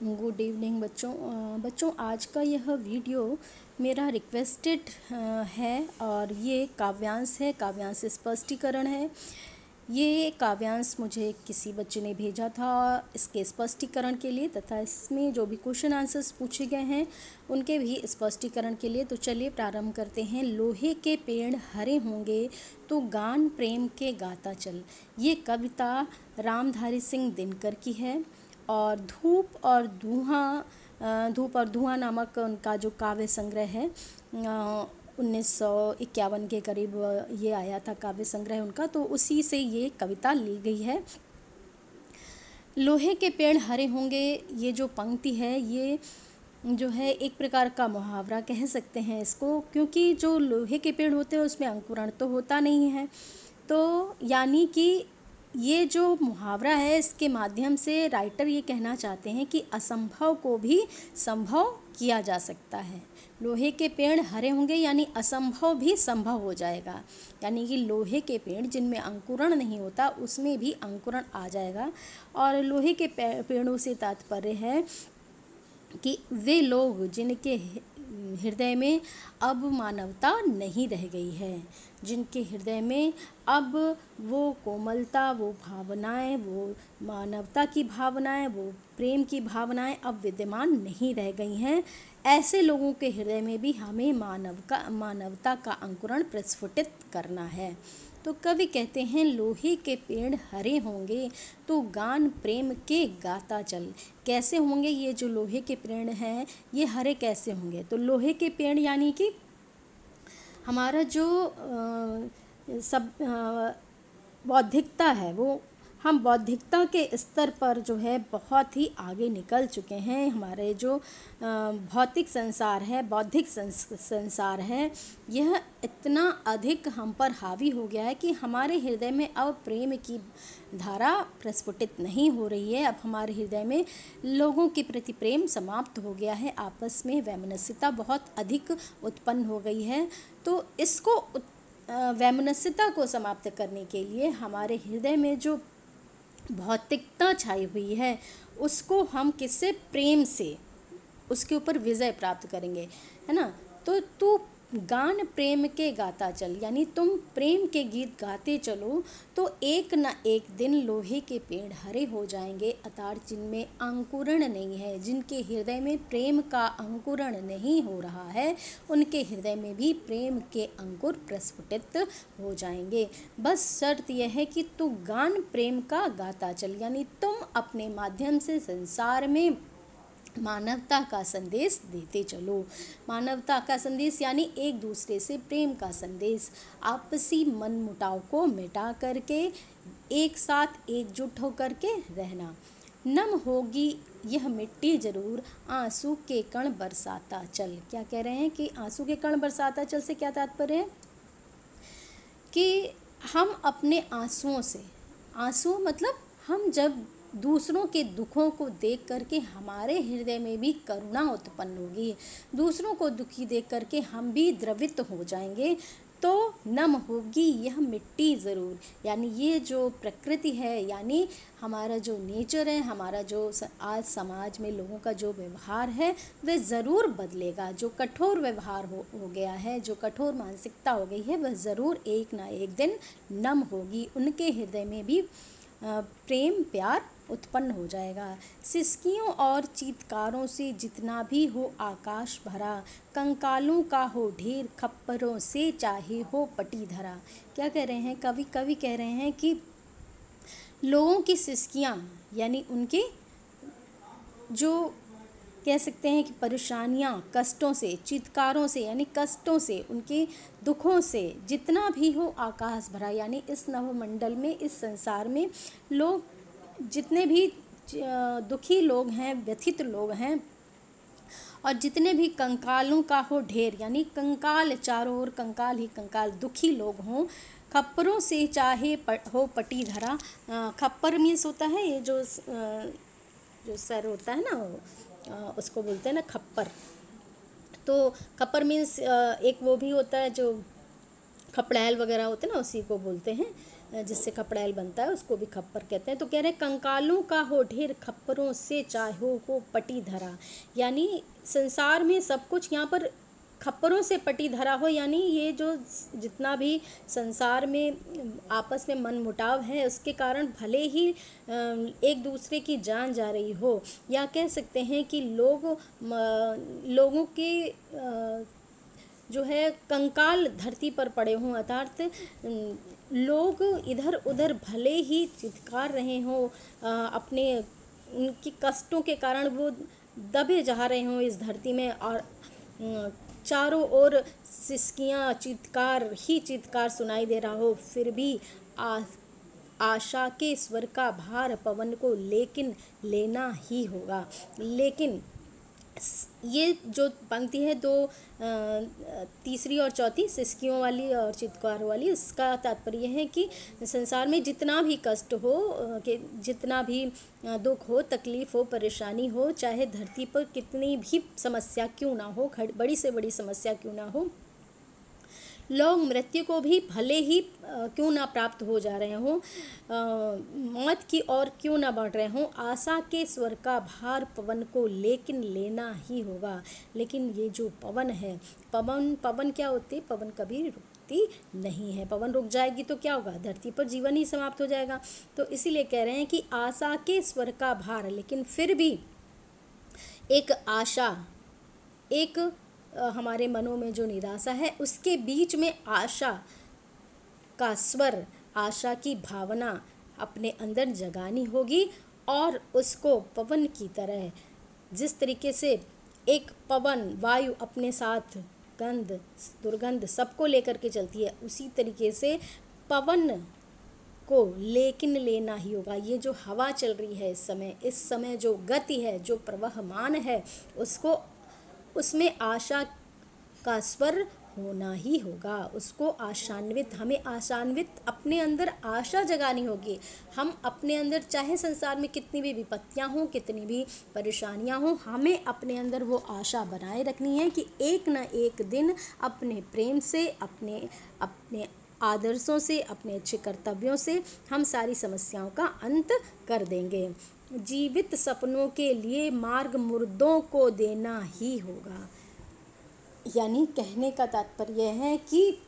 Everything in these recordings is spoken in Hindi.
गुड इवनिंग बच्चों आज का यह वीडियो मेरा रिक्वेस्टेड है और ये काव्यांश है। काव्यांश स्पष्टीकरण है। ये काव्यांश मुझे किसी बच्चे ने भेजा था इसके स्पष्टीकरण के लिए तथा इसमें जो भी क्वेश्चन आंसर्स पूछे गए हैं उनके भी स्पष्टीकरण के लिए। तो चलिए प्रारंभ करते हैं। लोहे के पेड़ हरे होंगे तो गान प्रेम के गाता चल। ये कविता रामधारी सिंह दिनकर की है और धूप और धुआं नामक उनका जो काव्य संग्रह है 1951 के करीब ये आया था काव्य संग्रह उनका, तो उसी से ये कविता ली गई है। लोहे के पेड़ हरे होंगे, ये जो पंक्ति है ये जो है एक प्रकार का मुहावरा कह सकते हैं इसको, क्योंकि जो लोहे के पेड़ होते हैं उसमें अंकुरण तो होता नहीं है। तो यानी कि ये जो मुहावरा है इसके माध्यम से राइटर ये कहना चाहते हैं कि असंभव को भी संभव किया जा सकता है। लोहे के पेड़ हरे होंगे यानी असंभव भी संभव हो जाएगा, यानी कि लोहे के पेड़ जिनमें अंकुरण नहीं होता उसमें भी अंकुरण आ जाएगा। और लोहे के पेड़ों से तात्पर्य है कि वे लोग जिनके हृदय में अब मानवता नहीं रह गई है, जिनके हृदय में अब वो कोमलता, वो भावनाएं, वो मानवता की भावनाएं, वो प्रेम की भावनाएं अब विद्यमान नहीं रह गई हैं, ऐसे लोगों के हृदय में भी हमें मानवता का अंकुरण प्रस्फुटित करना है। तो कवि कहते हैं लोहे के पेड़ हरे होंगे तो गान प्रेम के गाता चल। कैसे होंगे ये जो लोहे के पेड़ हैं, ये हरे कैसे होंगे? तो लोहे के पेड़ यानी कि हमारा जो बौद्धिकता है, वो हम बौद्धिकता के स्तर पर जो है बहुत ही आगे निकल चुके हैं। हमारे जो भौतिक संसार है, बौद्धिक संसार है, यह इतना अधिक हम पर हावी हो गया है कि हमारे हृदय में अब प्रेम की धारा प्रस्फुटित नहीं हो रही है। अब हमारे हृदय में लोगों के प्रति प्रेम समाप्त हो गया है, आपस में वैमनस्यता बहुत अधिक उत्पन्न हो गई है। तो इसको वैमनस्यता को समाप्त करने के लिए हमारे हृदय में जो भौतिकता छाई हुई है उसको हम किससे? प्रेम से उसके ऊपर विजय प्राप्त करेंगे, है ना। तो तू गान प्रेम के गाता चल, यानी तुम प्रेम के गीत गाते चलो तो एक न एक दिन लोहे के पेड़ हरे हो जाएंगे। अर्थात जिनमें अंकुरण नहीं है, जिनके हृदय में प्रेम का अंकुरण नहीं हो रहा है, उनके हृदय में भी प्रेम के अंकुर प्रस्फुटित हो जाएंगे। बस शर्त यह है कि तू गान प्रेम का गाता चल, यानी तुम अपने माध्यम से संसार में मानवता का संदेश देते चलो। मानवता का संदेश यानी एक दूसरे से प्रेम का संदेश, आपसी मनमुटाव को मिटा करके एक साथ एकजुट होकर के रहना। नम होगी यह मिट्टी जरूर, आंसू के कण बरसाता चल। क्या कह रहे हैं कि आंसू के कण बरसाता चल से क्या तात्पर्य है? कि हम अपने आंसुओं से, आंसू मतलब हम जब दूसरों के दुखों को देख करके हमारे हृदय में भी करुणा उत्पन्न होगी, दूसरों को दुखी देख करके हम भी द्रवित हो जाएंगे, तो नम होगी यह मिट्टी ज़रूर। यानी ये जो प्रकृति है, यानी हमारा जो नेचर है, हमारा जो आज समाज में लोगों का जो व्यवहार है वह ज़रूर बदलेगा। जो कठोर व्यवहार हो गया है, जो कठोर मानसिकता हो गई है, वह ज़रूर एक ना एक दिन नम होगी। उनके हृदय में भी प्रेम प्यार उत्पन्न हो जाएगा। सिसकियों और चीत्कारों से जितना भी हो आकाश भरा, कंकालों का हो ढेर, खप्परों से चाहे हो पटी धरा। क्या कह रहे हैं कवि कह रहे हैं कि लोगों की सिसकियाँ यानी उनके जो कह सकते हैं कि परेशानियाँ, कष्टों से, चित्कारों से यानी कष्टों से, उनके दुखों से जितना भी हो आकाश भरा, यानी इस नवमंडल में, इस संसार में लोग जितने भी दुखी लोग हैं, व्यथित लोग हैं, और जितने भी कंकालों का हो ढेर, यानी कंकाल, चारों ओर कंकाल ही कंकाल दुखी लोग हों, खप्परों से चाहे हो पटी धरा। खप्पर मीन्स होता है ये जो सर होता है ना, उसको बोलते हैं ना खप्पर। तो खप्पर मीन्स एक वो भी होता है जो खपड़ैल वगैरह होते हैं ना, उसी को बोलते हैं जिससे खपड़ैल बनता है उसको भी खप्पर कहते हैं। तो कह रहे हैं कंकालों का हो ढेर खप्परों से चाहो हो पटी धरा, यानी संसार में सब कुछ यहाँ पर खप्परों से पटी धरा हो, यानी ये जो जितना भी संसार में आपस में मन मुटाव है उसके कारण भले ही एक दूसरे की जान जा रही हो, या कह सकते हैं कि लोगों के जो है कंकाल धरती पर पड़े हों, अर्थात लोग इधर उधर भले ही चित्कार रहे हों, अपने उनकी कष्टों के कारण वो दबे जा रहे हों इस धरती में, और चारों ओर सिसकियाँ चित्कार ही चित्कार सुनाई दे रहा हो, फिर भी आशा के स्वर का भार पवन को लेकिन लेना ही होगा। लेकिन ये जो पंक्ति है दो तीसरी और चौथी सिसकियों वाली और चित्कार वाली, इसका तात्पर्य है कि संसार में जितना भी कष्ट हो, कि जितना भी दुख हो, तकलीफ़ हो, परेशानी हो, चाहे धरती पर कितनी भी समस्या क्यों ना हो, बड़ी से बड़ी समस्या क्यों ना हो, लोग मृत्यु को भी भले ही क्यों ना प्राप्त हो जा रहे हों, मौत की ओर क्यों ना बढ़ रहे हों, आशा के स्वर का भार पवन को लेकिन लेना ही होगा। लेकिन ये जो पवन है, पवन क्या होती है? पवन कभी रुकती नहीं है। पवन रुक जाएगी तो क्या होगा? धरती पर जीवन ही समाप्त हो जाएगा। तो इसीलिए कह रहे हैं कि आशा के स्वर का भार, लेकिन फिर भी एक आशा, एक हमारे मनों में जो निराशा है उसके बीच में आशा का स्वर, आशा की भावना अपने अंदर जगानी होगी, और उसको पवन की तरह, जिस तरीके से एक पवन वायु अपने साथ गंध दुर्गंध सबको लेकर के चलती है, उसी तरीके से पवन को लेकिन लेना ही होगा। ये जो हवा चल रही है इस समय जो गति है, जो प्रवहमान है, उसमें आशा का स्वर होना ही होगा। उसको हमें आशान्वित अपने अंदर आशा जगानी होगी। हम अपने अंदर, चाहे संसार में कितनी भी विपत्तियां हों, कितनी भी परेशानियां हों, हमें अपने अंदर वो आशा बनाए रखनी है कि एक न एक दिन अपने प्रेम से, अपने आदर्शों से, अपने अच्छे कर्तव्यों से हम सारी समस्याओं का अंत कर देंगे। जीवित सपनों के लिए मार्ग मुर्दों को देना ही होगा। यानी कहने का तात्पर्य है कि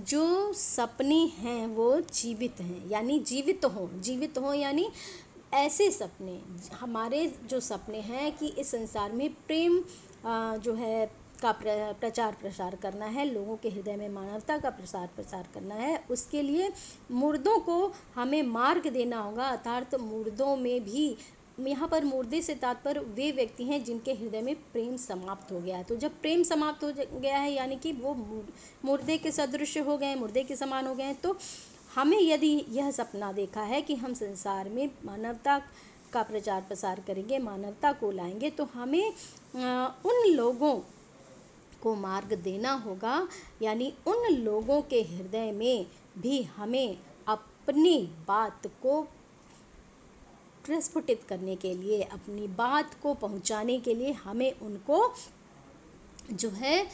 जो सपने हैं वो जीवित हैं, यानी जीवित हों यानी ऐसे सपने, हमारे जो सपने हैं कि इस संसार में प्रेम जो है का प्रचार प्रसार करना है, लोगों के हृदय में मानवता का प्रसार प्रसार करना है, उसके लिए मुर्दों को हमें मार्ग देना होगा। अर्थात मुर्दों में भी, यहाँ पर मुर्दे से तात्पर्य वे व्यक्ति हैं जिनके हृदय में प्रेम समाप्त हो गया है। तो जब प्रेम समाप्त हो गया है, यानी कि वो मुर्दे के सदृश हो गए, मुर्दे के समान हो गए हैं, तो हमें यदि यह सपना देखा है कि हम संसार में मानवता का प्रचार प्रसार करेंगे, मानवता को लाएंगे, तो हमें उन लोगों को मार्ग देना होगा। यानी उन लोगों के हृदय में भी हमें अपनी बात को प्रस्फुटित करने के लिए, अपनी बात को पहुंचाने के लिए हमें उनको जो है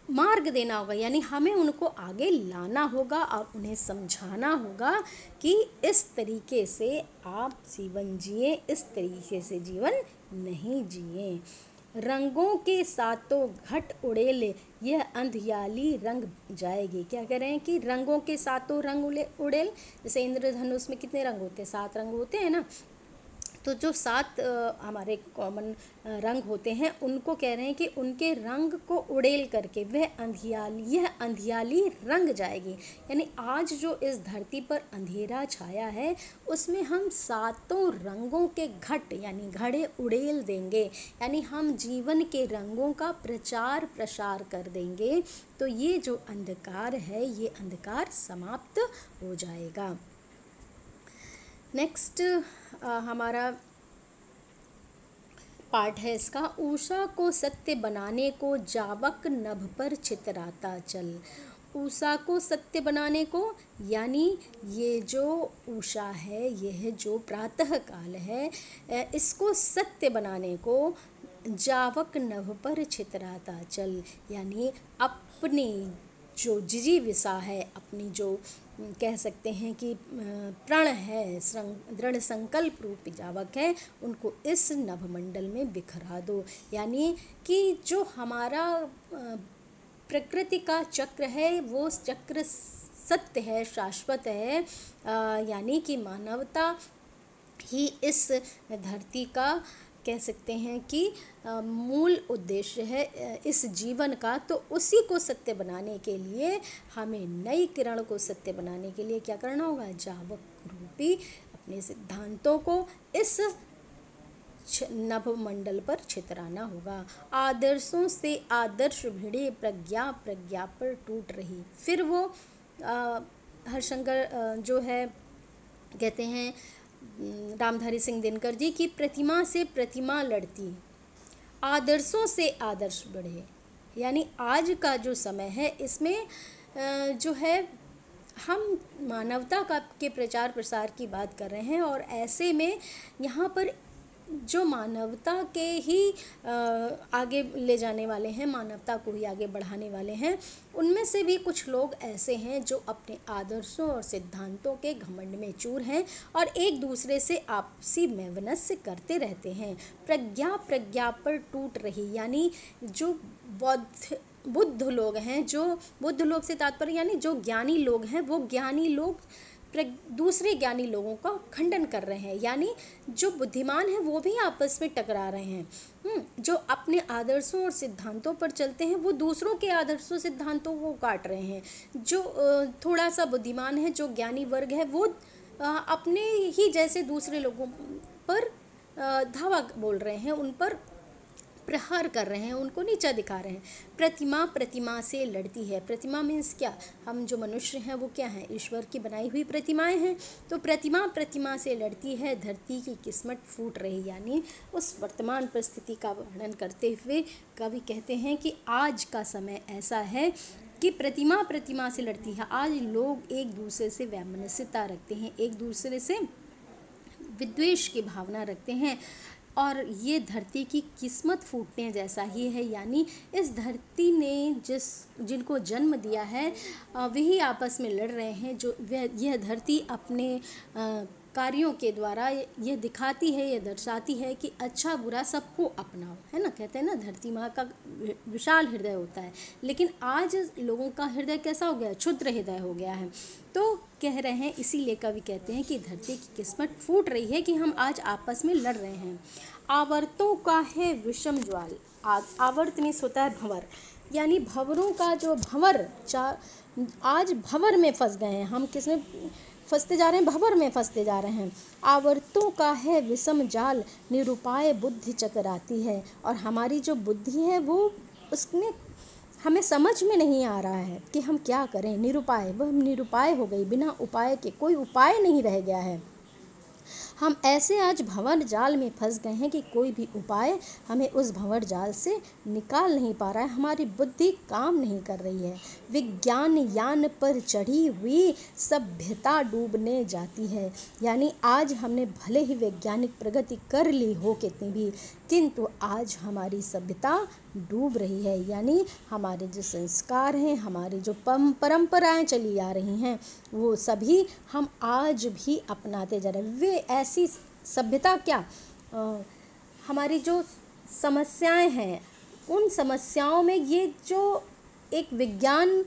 मार्ग देना होगा। यानी हमें उनको आगे लाना होगा और उन्हें समझाना होगा कि इस तरीके से आप जीवन जिए, इस तरीके से जीवन नहीं जिए। रंगों के सातों घट उड़ेले, यह अंधियाली रंग जाएगी। क्या कह रहे हैं कि रंगों के सातों रंग उड़ेल, जैसे इंद्रधनुष में कितने रंग होते हैं? 7 रंग होते हैं ना। तो जो 7 हमारे कॉमन रंग होते हैं, उनको कह रहे हैं कि उनके रंग को उड़ेल करके यह अंधियाली रंग जाएगी। यानी आज जो इस धरती पर अंधेरा छाया है, उसमें हम 7 रंगों के घट यानी घड़े उड़ेल देंगे, यानी हम जीवन के रंगों का प्रचार प्रसार कर देंगे। तो ये जो अंधकार है, ये अंधकार समाप्त हो जाएगा। नेक्स्ट हमारा पार्ट है इसका, उषा को सत्य बनाने को जावक नभ पर चितराता चल। उषा को सत्य बनाने को, यानी ये जो उषा है, यह जो प्रातः काल है, इसको सत्य बनाने को जावक नभ पर चितराता चल, यानी अपनी जो जिजीविषा है, अपनी जो कह सकते हैं कि प्रण है, दृढ़ संकल्प रूपी जावक है, उनको इस नभमंडल में बिखरा दो। यानी कि जो हमारा प्रकृति का चक्र है वो चक्र सत्य है, शाश्वत है, यानी कि मानवता ही इस धरती का कह सकते हैं कि मूल उद्देश्य है इस जीवन का। तो उसी को सत्य बनाने के लिए हमें नई किरण को सत्य बनाने के लिए क्या करना होगा, जावक रूपी अपने सिद्धांतों को इस नभमंडल पर छितराना होगा। आदर्शों से आदर्श भिड़े, प्रज्ञा प्रज्ञा पर टूट रही। फिर वो हरिशंकर जो है कहते हैं रामधारी सिंह दिनकर जी की प्रतिमा से प्रतिमा लड़ती, आदर्शों से आदर्श बढ़े। यानी आज का जो समय है इसमें जो है हम मानवता का के प्रचार प्रसार की बात कर रहे हैं, और ऐसे में यहाँ पर जो मानवता के ही आगे ले जाने वाले हैं, मानवता को ही आगे बढ़ाने वाले हैं, उनमें से भी कुछ लोग ऐसे हैं जो अपने आदर्शों और सिद्धांतों के घमंड में चूर हैं और एक दूसरे से आपसी वैमनस्य करते रहते हैं। प्रज्ञा प्रज्ञा पर टूट रही, यानी जो बुद्ध लोग हैं, जो बुद्ध लोग से तात्पर्य यानी जो ज्ञानी लोग हैं, वो ज्ञानी लोग दूसरे ज्ञानी लोगों का खंडन कर रहे हैं। यानी जो बुद्धिमान हैं वो भी आपस में टकरा रहे हैं। जो अपने आदर्शों और सिद्धांतों पर चलते हैं वो दूसरों के आदर्शों सिद्धांतों को काट रहे हैं। जो थोड़ा सा बुद्धिमान है, जो ज्ञानी वर्ग है, वो अपने ही जैसे दूसरे लोगों पर धावा बोल रहे हैं, उन पर प्रहार कर रहे हैं, उनको नीचा दिखा रहे हैं। प्रतिमा प्रतिमा से लड़ती है। प्रतिमा मीन्स क्या, हम जो मनुष्य हैं वो क्या हैं, ईश्वर की बनाई हुई प्रतिमाएं हैं। तो प्रतिमा प्रतिमा से लड़ती है, धरती की किस्मत फूट रही। यानी उस वर्तमान परिस्थिति का वर्णन करते हुए कवि कहते हैं कि आज का समय ऐसा है कि प्रतिमा प्रतिमा से लड़ती है। आज लोग एक दूसरे से वैमनस्यता रखते हैं, एक दूसरे से विद्वेष की भावना रखते हैं, और ये धरती की किस्मत फूटने जैसा ही है। यानी इस धरती ने जिनको जन्म दिया है वही आपस में लड़ रहे हैं। जो यह धरती अपने कार्यों के द्वारा यह दिखाती है, यह दर्शाती है कि अच्छा बुरा सबको अपनाओ, है ना। कहते हैं ना, धरती माँ का विशाल हृदय होता है, लेकिन आज लोगों का हृदय कैसा हो गया है, क्षुद्र हृदय हो गया है। तो कह रहे हैं, इसीलिए कवि कहते हैं कि धरती की किस्मत फूट रही है कि हम आज आपस में लड़ रहे हैं। आवर्तों का है विषम ज्वाल। आवर्त मीन्स होता है भंवर, यानी भंवरों का जो भंवर, आज भंवर में फंस गए हैं हम। किसमें फंसते जा रहे हैं, भंवर में फंसते जा रहे हैं। आवर्तों का है विषम जाल, निरुपाय बुद्धि चकराती है। और हमारी जो बुद्धि है वो उसमें हमें समझ में नहीं आ रहा है कि हम क्या करें। निरुपाय, वह निरुपाय हो गई, बिना उपाय के, कोई उपाय नहीं रह गया है। हम ऐसे आज भंवर जाल में फंस गए हैं कि कोई भी उपाय हमें उस भंवर जाल से निकाल नहीं पा रहा है। हमारी बुद्धि काम नहीं कर रही है। विज्ञान यान पर चढ़ी हुई सभ्यता डूबने जाती है। यानी आज हमने भले ही वैज्ञानिक प्रगति कर ली हो कितनी भी, किंतु आज हमारी सभ्यता डूब रही है। यानी हमारे जो संस्कार हैं, हमारी जो परंपराएं चली आ रही हैं, वो सभी हम आज भी अपनाते जा रहे हैं। वे ऐसी सभ्यता क्या, हमारी जो समस्याएं हैं, उन समस्याओं में ये जो एक विज्ञान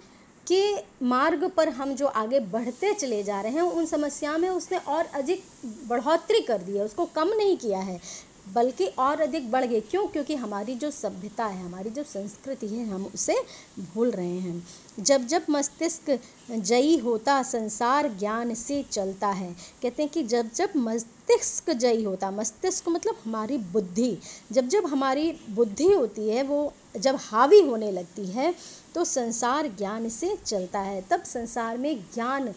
के मार्ग पर हम जो आगे बढ़ते चले जा रहे हैं, उन समस्याओं में उसने और अधिक बढ़ोतरी कर दी है, उसको कम नहीं किया है, बल्कि और अधिक बढ़ गए। क्यों? क्योंकि हमारी जो सभ्यता है, हमारी जो संस्कृति है, हम उसे भूल रहे हैं। जब जब मस्तिष्क जयी होता, संसार ज्ञान से चलता है। कहते हैं कि जब जब मस्तिष्क जयी होता, मस्तिष्क मतलब हमारी बुद्धि, जब जब हमारी बुद्धि होती है वो जब हावी होने लगती है तो संसार ज्ञान से चलता है। तब संसार में ज्ञान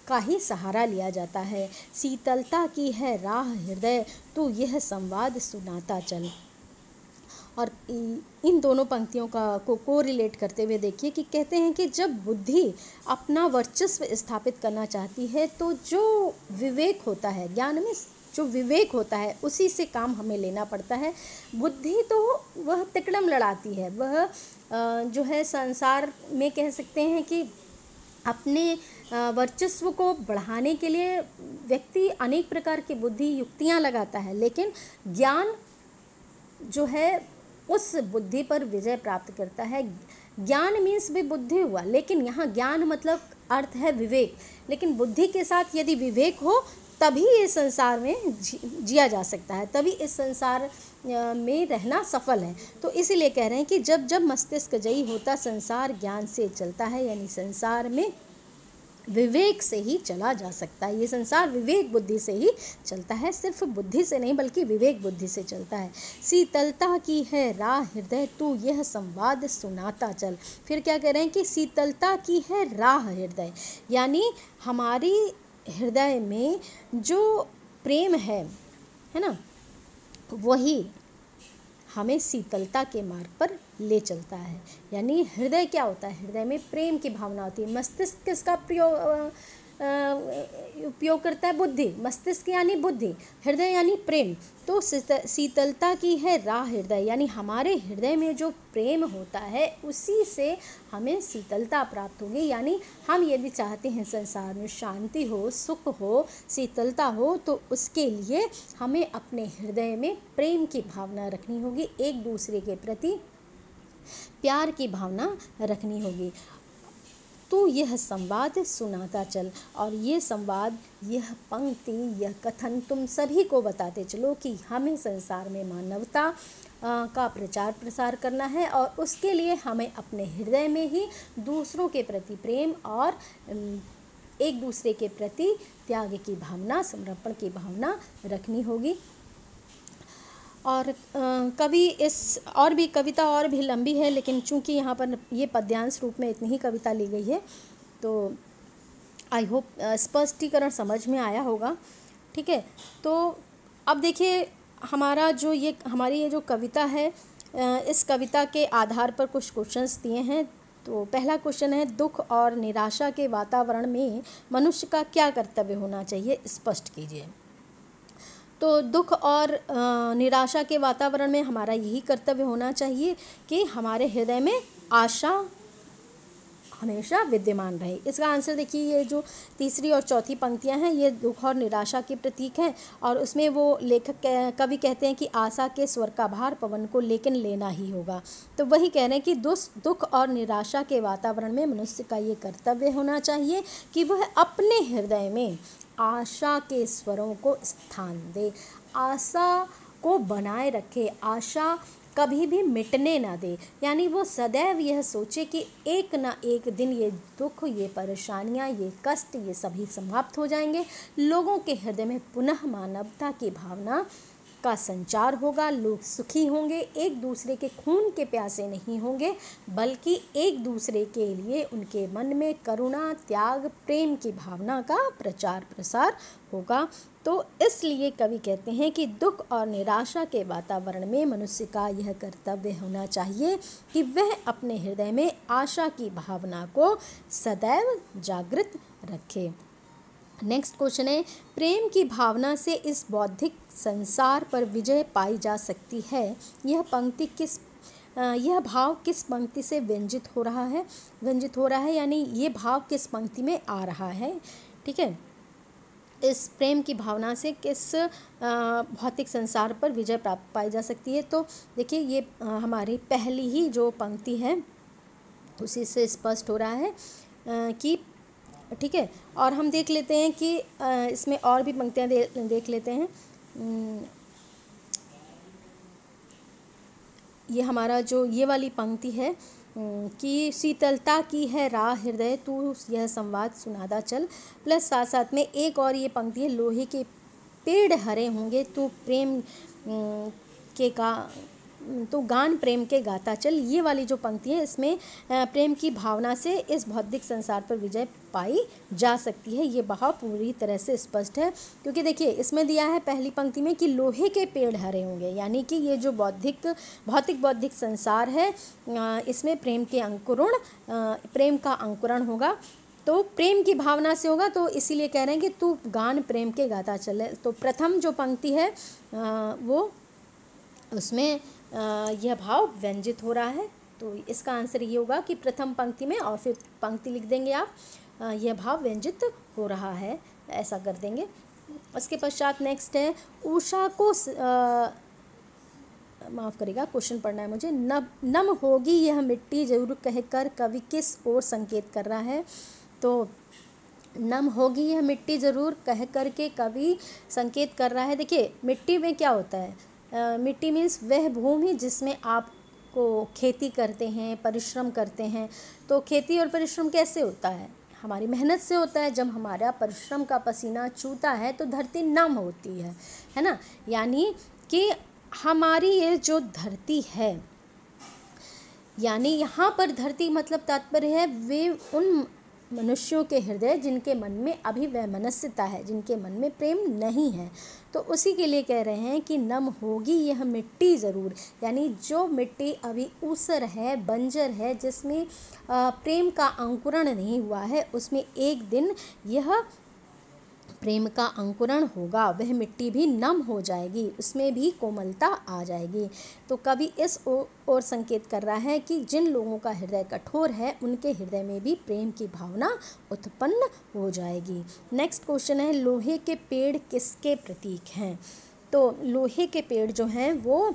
का ही सहारा लिया जाता है। शीतलता की है राह हृदय, तो यह संवाद सुनाता चल। और इन दोनों पंक्तियों को रिलेट करते हुए देखिए कि कहते हैं कि जब बुद्धि अपना वर्चस्व स्थापित करना चाहती है तो जो विवेक होता है, ज्ञान में जो विवेक होता है, उसी से काम हमें लेना पड़ता है। बुद्धि तो वह तिकड़म लड़ाती है, वह जो है संसार में कह सकते हैं कि अपने वर्चस्व को बढ़ाने के लिए व्यक्ति अनेक प्रकार की बुद्धि युक्तियाँ लगाता है, लेकिन ज्ञान जो है उस बुद्धि पर विजय प्राप्त करता है। ज्ञान मीन्स भी बुद्धि हुआ, लेकिन यहाँ ज्ञान मतलब अर्थ है विवेक, लेकिन बुद्धि के साथ यदि विवेक हो तभी इस संसार में जिया जा सकता है, तभी इस संसार में रहना सफल है। तो इसीलिए कह रहे हैं कि जब जब मस्तिष्क जयी होता संसार ज्ञान से चलता है, यानी संसार में विवेक से ही चला जा सकता है। ये संसार विवेक बुद्धि से ही चलता है, सिर्फ बुद्धि से नहीं बल्कि विवेक बुद्धि से चलता है। शीतलता की है राह हृदय तू यह संवाद सुनाता चल। फिर क्या कह रहे हैं कि शीतलता की है राह हृदय, यानी हमारी हृदय में जो प्रेम है ना, वही हमें शीतलता के मार्ग पर ले चलता है। यानी हृदय क्या होता है, हृदय में प्रेम की भावना होती है। मस्तिष्क किसका उपयोग करता है, बुद्धि। मस्तिष्क यानी बुद्धि, हृदय यानी प्रेम। तो शीतलता की है राह हृदय, यानी हमारे हृदय में जो प्रेम होता है उसी से हमें शीतलता प्राप्त होगी। यानी हम यदि चाहते हैं संसार में शांति हो, सुख हो, शीतलता हो, तो उसके लिए हमें अपने हृदय में प्रेम की भावना रखनी होगी, एक दूसरे के प्रति प्यार की भावना रखनी होगी। तो यह संवाद सुनाता चल, और ये संवाद, यह पंक्ति, यह कथन तुम सभी को बताते चलो कि हमें संसार में मानवता का प्रचार प्रसार करना है, और उसके लिए हमें अपने हृदय में ही दूसरों के प्रति प्रेम और एक दूसरे के प्रति त्याग की भावना, समर्पण की भावना रखनी होगी। और कवि इस और भी कविता और भी लंबी है, लेकिन चूंकि यहाँ पर ये पद्यांश रूप में इतनी ही कविता ली गई है, तो आई होप स्पष्टीकरण समझ में आया होगा। ठीक है, तो अब देखिए हमारी ये जो कविता है, इस कविता के आधार पर कुछ क्वेश्चंस दिए हैं। तो पहला क्वेश्चन है, दुख और निराशा के वातावरण में मनुष्य का क्या कर्तव्य होना चाहिए, स्पष्ट कीजिए। तो दुख और निराशा के वातावरण में हमारा यही कर्तव्य होना चाहिए कि हमारे हृदय में आशा हमेशा विद्यमान रहे। इसका आंसर देखिए, ये जो तीसरी और चौथी पंक्तियां हैं ये दुख और निराशा के प्रतीक हैं, और उसमें वो कवि कहते हैं कि आशा के स्वर का भार पवन को लेकिन लेना ही होगा। तो वही कह रहे हैं कि दुख और निराशा के वातावरण में मनुष्य का ये कर्तव्य होना चाहिए कि वह अपने हृदय में आशा के स्वरों को स्थान दे, आशा को बनाए रखे, आशा कभी भी मिटने ना दे। यानी वो सदैव यह सोचे कि एक ना एक दिन ये दुख, ये परेशानियाँ, ये कष्ट, ये सभी समाप्त हो जाएंगे। लोगों के हृदय में पुनः मानवता की भावना का संचार होगा, लोग सुखी होंगे, एक दूसरे के खून के प्यासे नहीं होंगे, बल्कि एक दूसरे के लिए उनके मन में करुणा, त्याग, प्रेम की भावना का प्रचार प्रसार होगा। तो इसलिए कवि कहते हैं कि दुख और निराशा के वातावरण में मनुष्य का यह कर्तव्य होना चाहिए कि वह अपने हृदय में आशा की भावना को सदैव जागृत रखे। नेक्स्ट क्वेश्चन है, प्रेम की भावना से इस बौद्धिक संसार पर विजय पाई जा सकती है। यह भाव किस पंक्ति से व्यंजित हो रहा है, यानी ये भाव किस पंक्ति में आ रहा है। ठीक है, इस प्रेम की भावना से किस भौतिक संसार पर विजय प्राप्त पाई जा सकती है। तो देखिए, ये हमारी पहली ही जो पंक्ति है उसी से स्पष्ट हो रहा है कि ठीक है। और हम देख लेते हैं कि इसमें और भी पंक्तियाँ देख लेते हैं। ये हमारा जो ये वाली पंक्ति है कि शीतलता की है राह हृदय तू यह संवाद सुनादा चल, प्लस साथ साथ में एक और ये पंक्ति है, लोहे के पेड़ हरे होंगे तू प्रेम तो गान प्रेम के गाता चल। ये वाली जो पंक्ति है, इसमें प्रेम की भावना से इस भौतिक संसार पर विजय पाई जा सकती है। ये भाव पूरी तरह से स्पष्ट है, क्योंकि देखिए इसमें दिया है पहली पंक्ति में कि लोहे के पेड़ हरे होंगे, यानी कि ये जो भौतिक बौद्धिक संसार है, इसमें प्रेम का अंकुरण होगा। तो प्रेम की भावना से होगा, तो इसीलिए कह रहे हैं कि तू गान प्रेम के गाता चले। तो प्रथम जो पंक्ति है वो उसमें यह भाव व्यंजित हो रहा है। तो इसका आंसर ये होगा कि प्रथम पंक्ति में, और फिर पंक्ति लिख देंगे आप, यह भाव व्यंजित हो रहा है, ऐसा कर देंगे। उसके पश्चात नेक्स्ट है उषा को माफ़ करिएगा, क्वेश्चन पढ़ना है मुझे। नम होगी यह मिट्टी जरूर कहकर कवि किस ओर संकेत कर रहा है? तो नम होगी यह मिट्टी जरूर कह कर के कवि संकेत कर रहा है। देखिए मिट्टी में क्या होता है, मिट्टी मीन्स वह भूमि जिसमें आपको खेती करते हैं, परिश्रम करते हैं। तो खेती और परिश्रम कैसे होता है? हमारी मेहनत से होता है। जब हमारा परिश्रम का पसीना चूता है तो धरती नम होती है ना। यानी कि हमारी ये जो धरती है, यानी यहाँ पर धरती मतलब तात्पर्य है वे उन मनुष्यों के हृदय जिनके मन में अभी वैमनस्यता है, जिनके मन में प्रेम नहीं है। तो उसी के लिए कह रहे हैं कि नम होगी यह मिट्टी ज़रूर, यानी जो मिट्टी अभी ऊसर है, बंजर है, जिसमें प्रेम का अंकुरण नहीं हुआ है, उसमें एक दिन यह प्रेम का अंकुरण होगा, वह मिट्टी भी नम हो जाएगी, उसमें भी कोमलता आ जाएगी। तो कवि इस ओर संकेत कर रहा है कि जिन लोगों का हृदय कठोर है उनके हृदय में भी प्रेम की भावना उत्पन्न हो जाएगी। नेक्स्ट क्वेश्चन है लोहे के पेड़ किसके प्रतीक हैं? तो लोहे के पेड़ जो हैं वो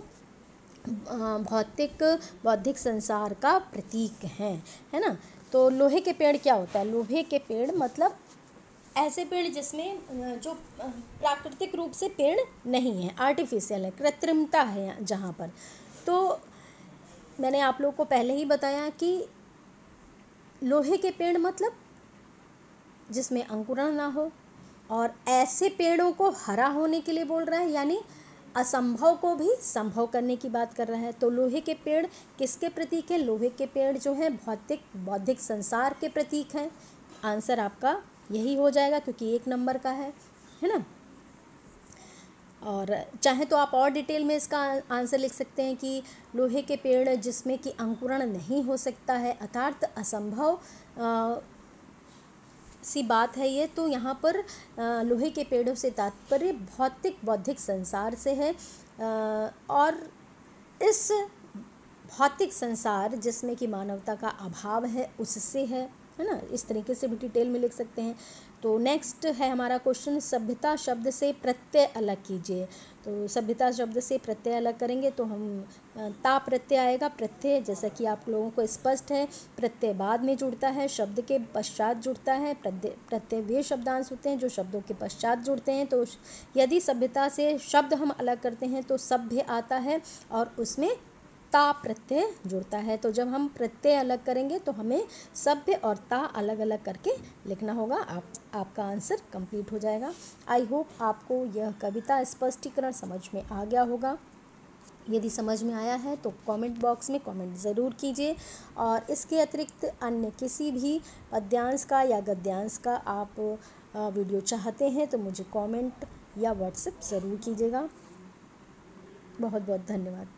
भौतिक बौद्धिक संसार का प्रतीक हैं, है ना। तो लोहे के पेड़ क्या होता है? लोहे के पेड़ मतलब ऐसे पेड़ जिसमें जो प्राकृतिक रूप से पेड़ नहीं है, आर्टिफिशियल है, कृत्रिमता है जहाँ पर। तो मैंने आप लोगों को पहले ही बताया कि लोहे के पेड़ मतलब जिसमें अंकुरण ना हो, और ऐसे पेड़ों को हरा होने के लिए बोल रहा है, यानी असंभव को भी संभव करने की बात कर रहा है। तो लोहे के पेड़ किसके प्रतीक है? लोहे के पेड़ जो है भौतिक बौद्धिक संसार के प्रतीक हैं। आंसर आपका यही हो जाएगा क्योंकि 1 नंबर का है ना। और चाहे तो आप और डिटेल में इसका आंसर लिख सकते हैं कि लोहे के पेड़ जिसमें कि अंकुरण नहीं हो सकता है, अर्थात असंभव सी बात है ये। तो यहाँ पर लोहे के पेड़ों से तात्पर्य भौतिक बौद्धिक संसार से है, और इस भौतिक संसार जिसमें कि मानवता का अभाव है उससे है ना। इस तरीके से भी डिटेल में लिख सकते हैं। तो नेक्स्ट है हमारा क्वेश्चन सभ्यता शब्द से प्रत्यय अलग कीजिए। तो सभ्यता शब्द से प्रत्यय अलग करेंगे तो हम ता प्रत्यय आएगा। प्रत्यय जैसा कि आप लोगों को स्पष्ट है, प्रत्यय बाद में जुड़ता है, शब्द के पश्चात जुड़ता है। प्रत्यय वे शब्दांश होते हैं जो शब्दों के पश्चात जुड़ते हैं। तो यदि सभ्यता से शब्द हम अलग करते हैं तो सभ्य आता है और उसमें ता प्रत्यय जुड़ता है। तो जब हम प्रत्यय अलग करेंगे तो हमें सभ्य और ता अलग अलग करके लिखना होगा। आपका आंसर कंप्लीट हो जाएगा। आई होप आपको यह कविता स्पष्टीकरण समझ में आ गया होगा। यदि समझ में आया है तो कमेंट बॉक्स में कमेंट ज़रूर कीजिए, और इसके अतिरिक्त अन्य किसी भी पद्यांश का या गद्यांश का आप वीडियो चाहते हैं तो मुझे कमेंट या व्हाट्सएप ज़रूर कीजिएगा। बहुत बहुत धन्यवाद।